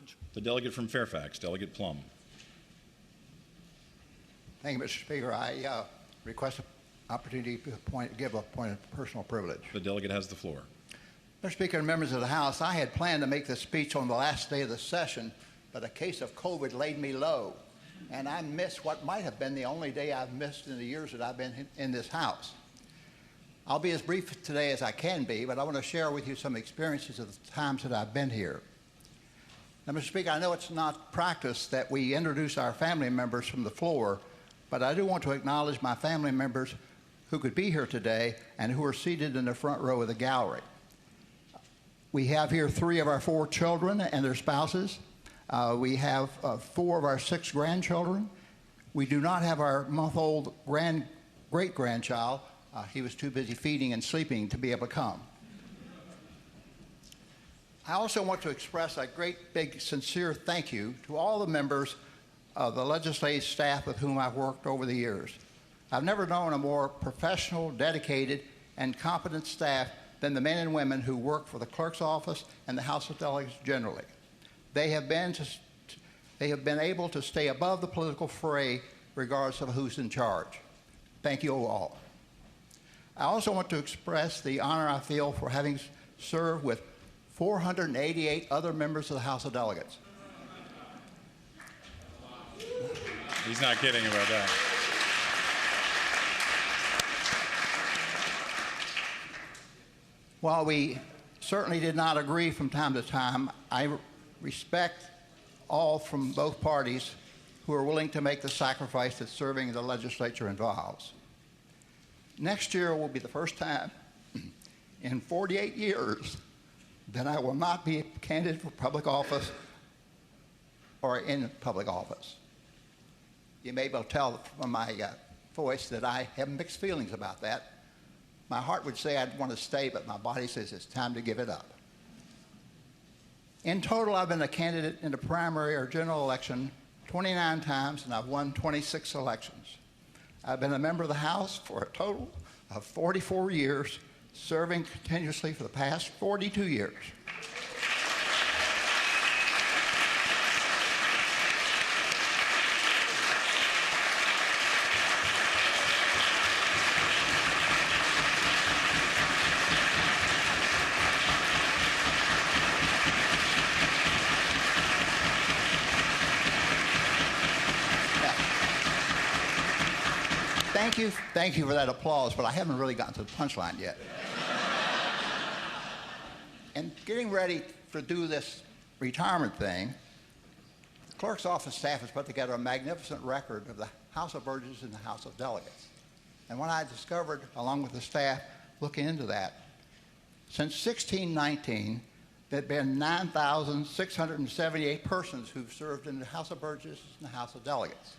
privilege. The delegate from Fairfax, Delegate Plum. Thank you, Mr. Speaker. I request an opportunity to give a point of personal privilege. The delegate has the floor. Mr. Speaker and members of the House, I had planned to make this speech on the last day of the session, but a case of COVID laid me low, and I missed what might have been the only day I've missed in the years that I've been in this House. I'll be as brief today as I can be, but I want to share with you some experiences of the times that I've been here. Now, Mr. Speaker, I know it's not practice that we introduce our family members from the floor, but I do want to acknowledge my family members who could be here today and who are seated in the front row of the gallery. We have here 3 of our 4 children and their spouses. We have 4 of our 6 grandchildren. We do not have our month-old great-grandchild. He was too busy feeding and sleeping to be able to come. I also want to express a great, big, sincere thank you to all the members of the legislative staff with whom I've worked over the years. I've never known a more professional, dedicated, and competent staff than the men and women who work for the clerk's office and the House of Delegates generally. They have been able to stay above the political fray regardless of who's in charge. Thank you all. I also want to express the honor I feel for having served with 488 other members of the House of Delegates. He's not kidding about that. While we certainly did not agree from time to time, I respect all from both parties who are willing to make the sacrifice that serving in the legislature involves. Next year will be the first time in 48 years that I will not be a candidate for public office or in public office. You may be able to tell from my voice that I have mixed feelings about that. My heart would say I'd want to stay, but my body says it's time to give it up. In total, I've been a candidate in the primary or general election 29 times, and I've won 26 elections. I've been a member of the House for a total of 44 years, serving continuously for the past 42 years. Thank you for that applause, but I haven't really gotten to the punchline yet. And getting ready to do this retirement thing, the clerk's office staff has put together a magnificent record of the House of Burgesses and the House of Delegates. And what I discovered, along with the staff looking into that, since 1619, there have been 9,678 persons who've served in the House of Burgesses and the House of Delegates.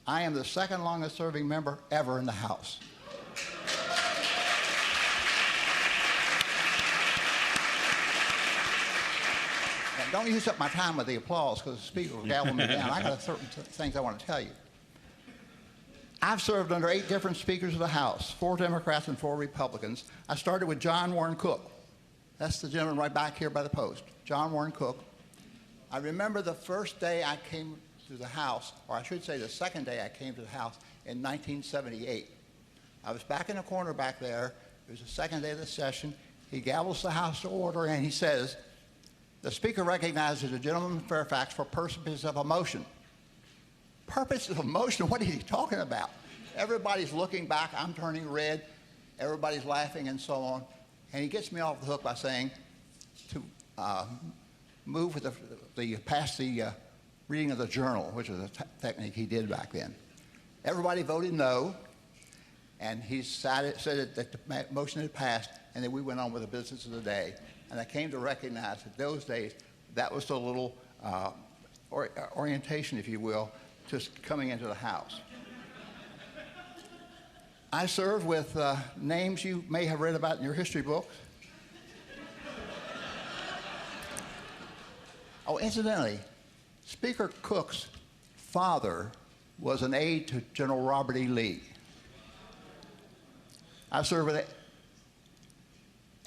I am the second longest serving member ever in the House. And don't use up my time with the applause because the speaker will gavel me down. I got certain things I want to tell you. I've served under 8 different speakers of the House, 4 Democrats and 4 Republicans. I started with John Warren Cook. That's the gentleman right back here by the post, John Warren Cook. I remember the first day I came to the House, or I should say the second day I came to the House in 1978. I was back in the corner back there. It was the second day of the session. He gavels the House to order and he says, "The Speaker recognizes the gentleman from Fairfax for purposes of a motion." Purposes of a motion? What is he talking about? Everybody's looking back. I'm turning red. Everybody's laughing and so on. And he gets me off the hook by saying to move with past the reading of the journal, which was a technique he did back then. Everybody voted no, and he said that the motion had passed, and then we went on with the business of the day. And I came to recognize that those days, that was the little orientation, if you will, just coming into the House. I served with names you may have read about in your history books. Oh, incidentally, Speaker Cook's father was an aide to General Robert E. Lee. I served with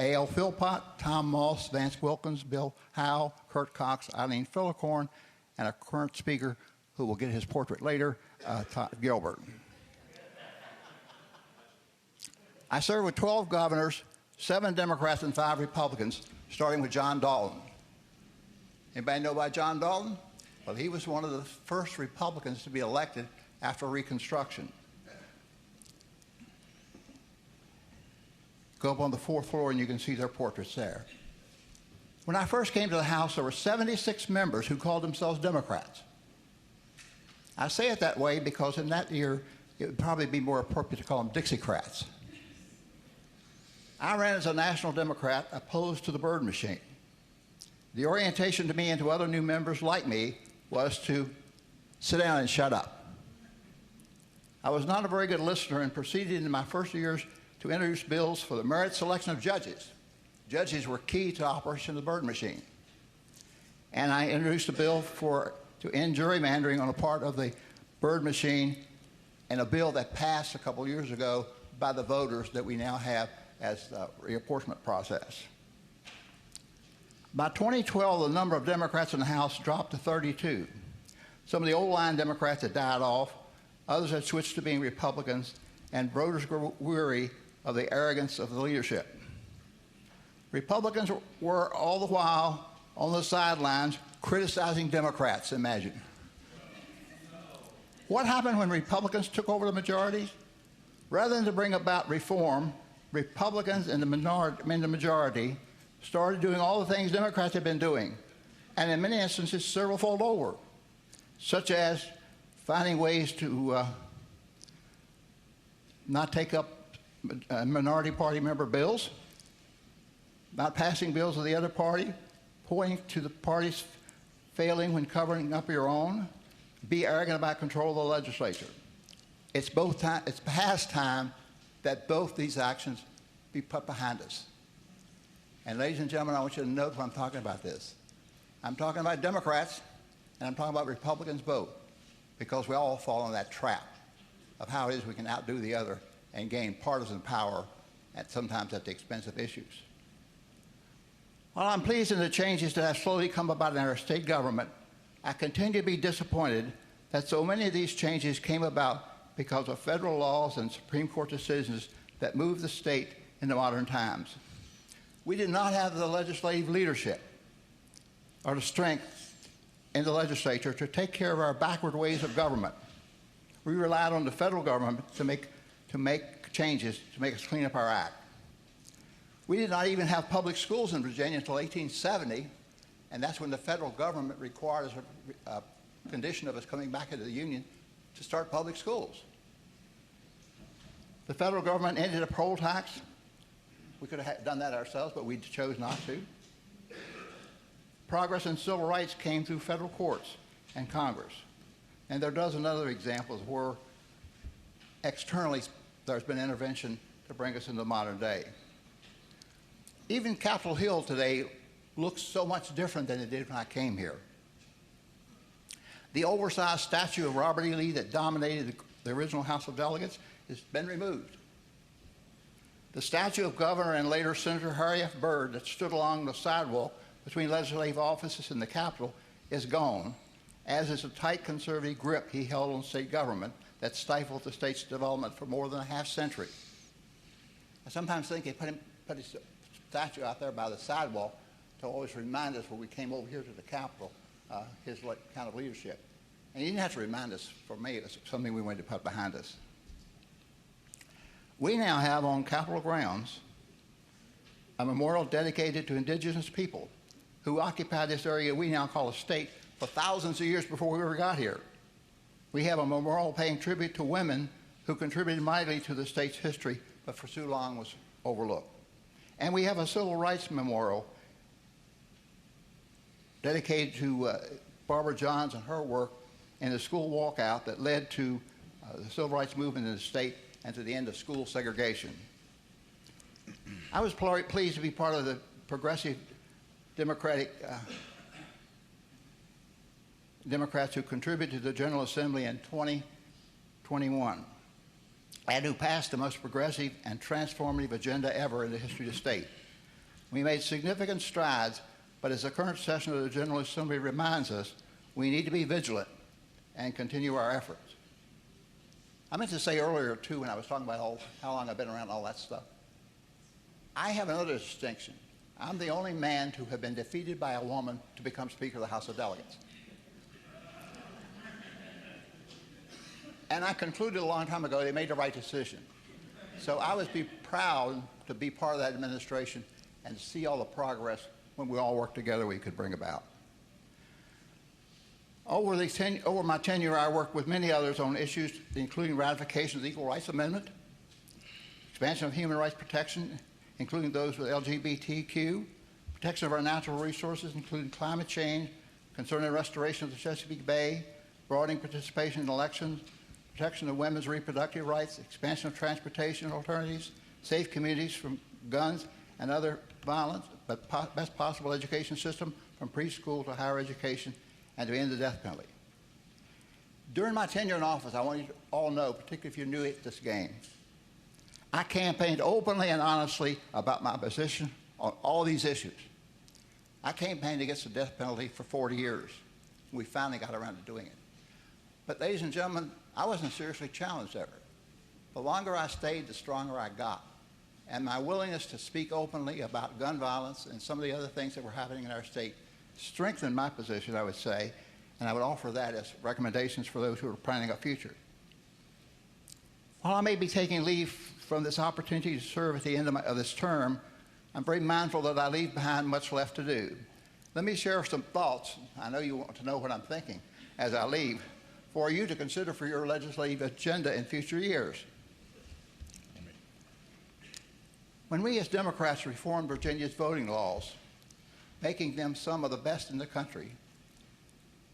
A.L. Philpott, Tom Moss, Vance Wilkins, Bill Howe, Kurt Cox, Eileen Philicorn, and a current speaker who will get his portrait later, Todd Gilbert. I served with 12 governors, 7 Democrats and 5 Republicans, starting with John Dalton. Anybody know about John Dalton? Well, he was one of the first Republicans to be elected after Reconstruction. Go up on the 4th floor and you can see their portraits there. When I first came to the House, there were 76 members who called themselves Democrats. I say it that way because in that year, it would probably be more appropriate to call them Dixiecrats. I ran as a national Democrat opposed to the Byrd machine. The orientation to me and to other new members like me was to sit down and shut up. I was not a very good listener and proceeded in my first years to introduce bills for the merit selection of judges. Judges were key to operation of the Byrd machine. And I introduced a bill to end gerrymandering on a part of the Byrd machine, and a bill that passed a couple years ago by the voters that we now have as the reapportionment process. By 2012, the number of Democrats in the House dropped to 32. Some of the old-line Democrats had died off, others had switched to being Republicans, and voters grew weary of the arrogance of the leadership. Republicans were all the while on the sidelines criticizing Democrats, imagine. What happened when Republicans took over the majority? Rather than to bring about reform, Republicans in the majority started doing all the things Democrats had been doing, and in many instances several-fold over, such as finding ways to not take up minority party member bills, not passing bills of the other party, pointing to the parties failing when covering up your own, be arrogant about control of the legislature. It's past time that both these actions be put behind us. And ladies and gentlemen, I want you to note when I'm talking about this. I'm talking about Democrats, and I'm talking about Republicans both, because we all fall in that trap of how it is we can outdo the other and gain partisan power, and sometimes at the expense of issues. While I'm pleased in the changes that have slowly come about in our state government, I continue to be disappointed that so many of these changes came about because of federal laws and Supreme Court decisions that moved the state into modern times. We did not have the legislative leadership or the strength in the legislature to take care of our backward ways of government. We relied on the federal government to make changes to make us clean up our act. We did not even have public schools in Virginia until 1870, and that's when the federal government required as a condition of us coming back into the Union to start public schools. The federal government ended a poll tax. We could have done that ourselves, but we chose not to. Progress in civil rights came through federal courts and Congress. And there are a dozen other examples where externally there's been intervention to bring us into modern day. Even Capitol Hill today looks so much different than it did when I came here. The oversized statue of Robert E. Lee that dominated the original House of Delegates has been removed. The statue of Governor and later Senator Harry F. Byrd that stood along the sidewalk between legislative offices and the Capitol is gone, as is a tight conservative grip he held on state government that stifled the state's development for more than a half-century. I sometimes think they put his statue out there by the sidewalk to always remind us when we came over here to the Capitol, his kind of leadership. And he didn't have to remind us. For me, it was something we wanted to put behind us. We now have on Capitol grounds a memorial dedicated to indigenous people who occupied this area we now call a state for thousands of years before we ever got here. We have a memorial paying tribute to women who contributed mightily to the state's history, but for too long was overlooked. And we have a civil rights memorial dedicated to Barbara Johns and her work in the school walkout that led to the civil rights movement in the state and to the end of school segregation. I was pleased to be part of the progressive Democrats who contributed to the General Assembly in 2021 and who passed the most progressive and transformative agenda ever in the history of the state. We made significant strides, but as the current session of the General Assembly reminds us, we need to be vigilant and continue our efforts. I meant to say earlier, too, when I was talking about how long I've been around all that stuff, I have another distinction. I'm the only man to have been defeated by a woman to become Speaker of the House of Delegates. And I concluded a long time ago they made the right decision. So I would be proud to be part of that administration and see all the progress when we all work together we could bring about. Over my tenure, I worked with many others on issues including ratification of the Equal Rights Amendment, expansion of human rights protection, including those with LGBTQ, protection of our natural resources, including climate change, concerning restoration of the Chesapeake Bay, broadening participation in elections, protection of women's reproductive rights, expansion of transportation alternatives, safe communities from guns and other violence, but best possible education system from preschool to higher education, and to end the death penalty. During my tenure in office, I want you to all know, particularly if you're new at this game, I campaigned openly and honestly about my position on all these issues. I campaigned against the death penalty for 40 years. We finally got around to doing it. But ladies and gentlemen, I wasn't seriously challenged ever. The longer I stayed, the stronger I got. And my willingness to speak openly about gun violence and some of the other things that were happening in our state strengthened my position, I would say, and I would offer that as recommendations for those who are planning a future. While I may be taking leave from this opportunity to serve at the end of this term, I'm very mindful that I leave behind much left to do. Let me share some thoughts. I know you want to know what I'm thinking as I leave, for you to consider for your legislative agenda in future years. When we as Democrats reformed Virginia's voting laws, making them some of the best in the country,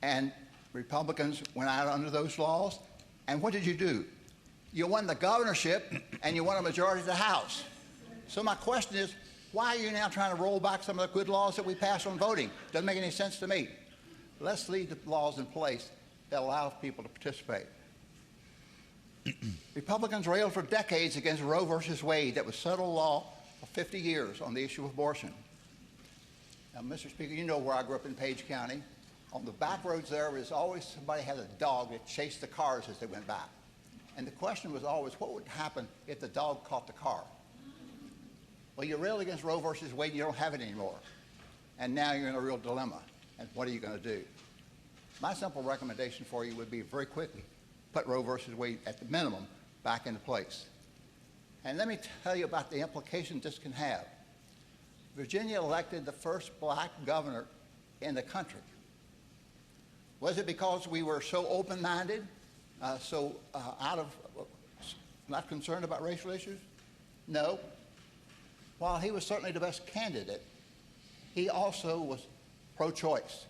and Republicans went out under those laws, and what did you do? You won the governorship and you won a majority of the House. So my question is, why are you now trying to roll back some of the good laws that we passed on voting? Doesn't make any sense to me. Let's leave the laws in place that allow people to participate. Republicans railed for decades against Roe versus Wade that was settled law for 50 years on the issue of abortion. Now, Mr. Speaker, you know where I grew up in Page County. On the back roads there was always somebody had a dog that chased the cars as they went by. And the question was always, what would happen if the dog caught the car? Well, you railed against Roe versus Wade, you don't have it anymore. And now you're in a real dilemma. And what are you going to do? My simple recommendation for you would be very quickly, put Roe versus Wade at the minimum back into place. And let me tell you about the implications this can have. Virginia elected the first black governor in the country. Was it because we were so open-minded, not concerned about racial issues? No. While he was certainly the best candidate, he also was pro-choice.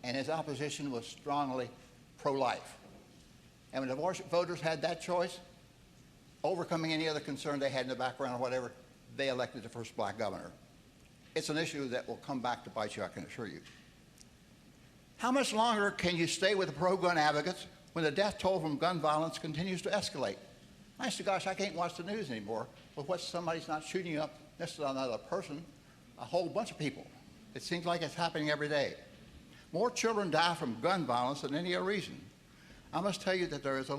And his opposition was strongly pro-life. And when the voters had that choice, overcoming any other concern they had in the background or whatever, they elected the first black governor. It's an issue that will come back to bite you, I can assure you. How much longer can you stay with the pro-gun advocates when the death toll from gun violence continues to escalate? Honest to gosh, I can't watch the news anymore with what somebody's not shooting up necessarily another person, a whole bunch of people. It seems like it's happening every day. More children die from gun violence than any other reason. I must tell you that there is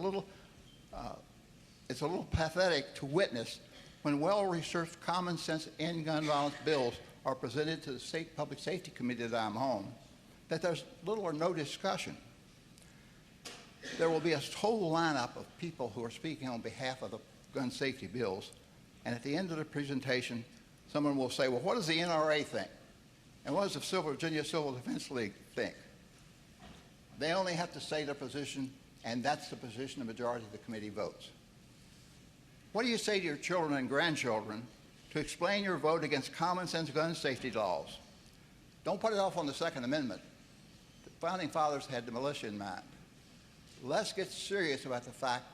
it's a little pathetic to witness when well-researched common sense end gun violence bills are presented to the State Public Safety Committee that I'm on, that there's little or no discussion. There will be a total lineup of people who are speaking on behalf of the gun safety bills, and at the end of the presentation, someone will say, well, what does the NRA think? And what does the Virginia Civil Defense League think? They only have to say their position, and that's the position the majority of the committee votes. What do you say to your children and grandchildren to explain your vote against common sense gun safety laws? Don't put it off on the Second Amendment. The Founding Fathers had the militia in mind. Let's get serious about the fact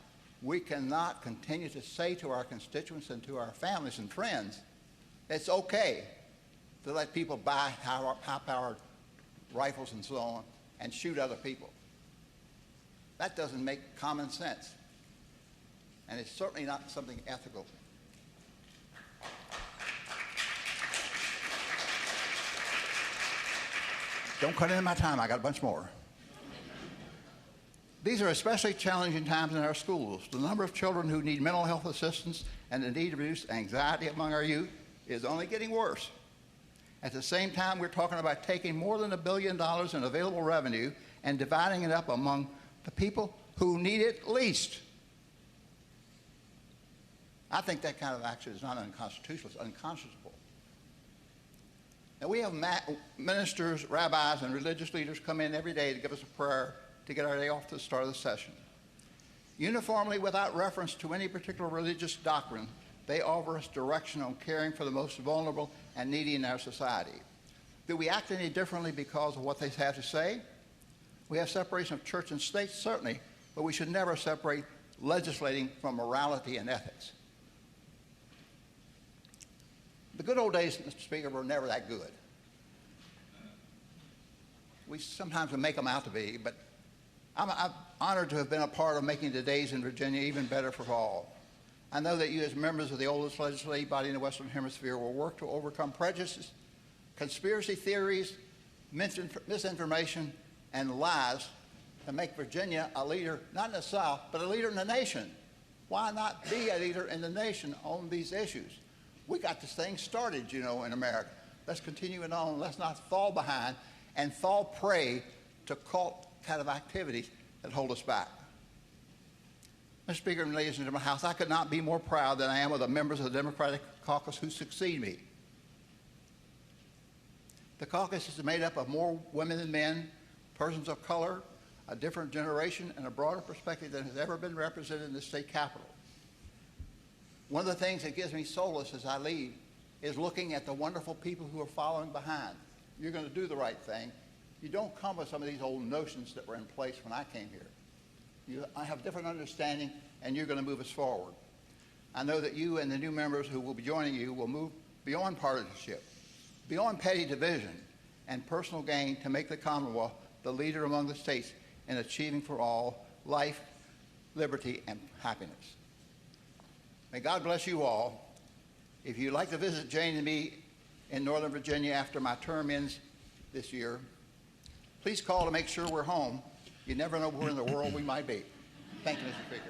we cannot continue to say to our constituents and to our families and friends, it's okay to let people buy high-powered rifles and so on and shoot other people. That doesn't make common sense. And it's certainly not something ethical. Don't cut into my time. I got a bunch more. These are especially challenging times in our schools. The number of children who need mental health assistance and the need to reduce anxiety among our youth is only getting worse. At the same time, we're talking about taking more than $1 billion in available revenue and dividing it up among the people who need it least. I think that kind of action is not unconstitutional, it's unconscionable. Now, we have ministers, rabbis, and religious leaders come in every day to give us a prayer to get our day off to the start of the session. Uniformly, without reference to any particular religious doctrine, they offer us direction on caring for the most vulnerable and needy in our society. Do we act any differently because of what they have to say? We have separation of church and state, certainly, but we should never separate legislating from morality and ethics. The good old days, Mr. Speaker, were never that good. We sometimes make them out to be, but I'm honored to have been a part of making the days in Virginia even better for all. I know that you, as members of the oldest legislative body in the Western Hemisphere, will work to overcome prejudices, conspiracy theories, misinformation, and lies to make Virginia a leader, not in the South, but a leader in the nation. Why not be a leader in the nation on these issues? We got this thing started, you know, in America. Let's continue it on. Let's not fall behind and fall prey to cult kind of activities that hold us back. Mr. Speaker and ladies and gentlemen of the House, I could not be more proud than I am of the members of the Democratic caucus who succeed me. The caucus is made up of more women than men, persons of color, a different generation, and a broader perspective than has ever been represented in the state capitol. One of the things that gives me solace as I leave is looking at the wonderful people who are following behind. You're going to do the right thing. You don't come with some of these old notions that were in place when I came here. I have different understanding, and you're going to move us forward. I know that you and the new members who will be joining you will move beyond partisanship, beyond petty division and personal gain to make the Commonwealth the leader among the states in achieving for all life, liberty, and happiness. May God bless you all. If you'd like to visit Jane and me in Northern Virginia after my term ends this year, please call to make sure we're home. You never know where in the world we might be. Thank you, Mr. Speaker.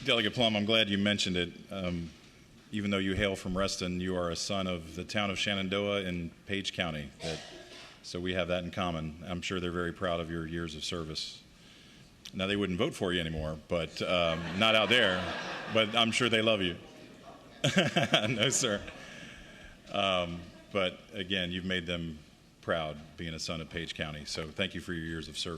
Delegate Plum, I'm glad you mentioned it. Even though you hail from Reston, you are a son of the town of Shenandoah in Page County. So we have that in common. I'm sure they're very proud of your years of service. Now, they wouldn't vote for you anymore, but not out there. But I'm sure they love you. No, sir. But again, you've made them proud being a son of Page County. So thank you for your years of service.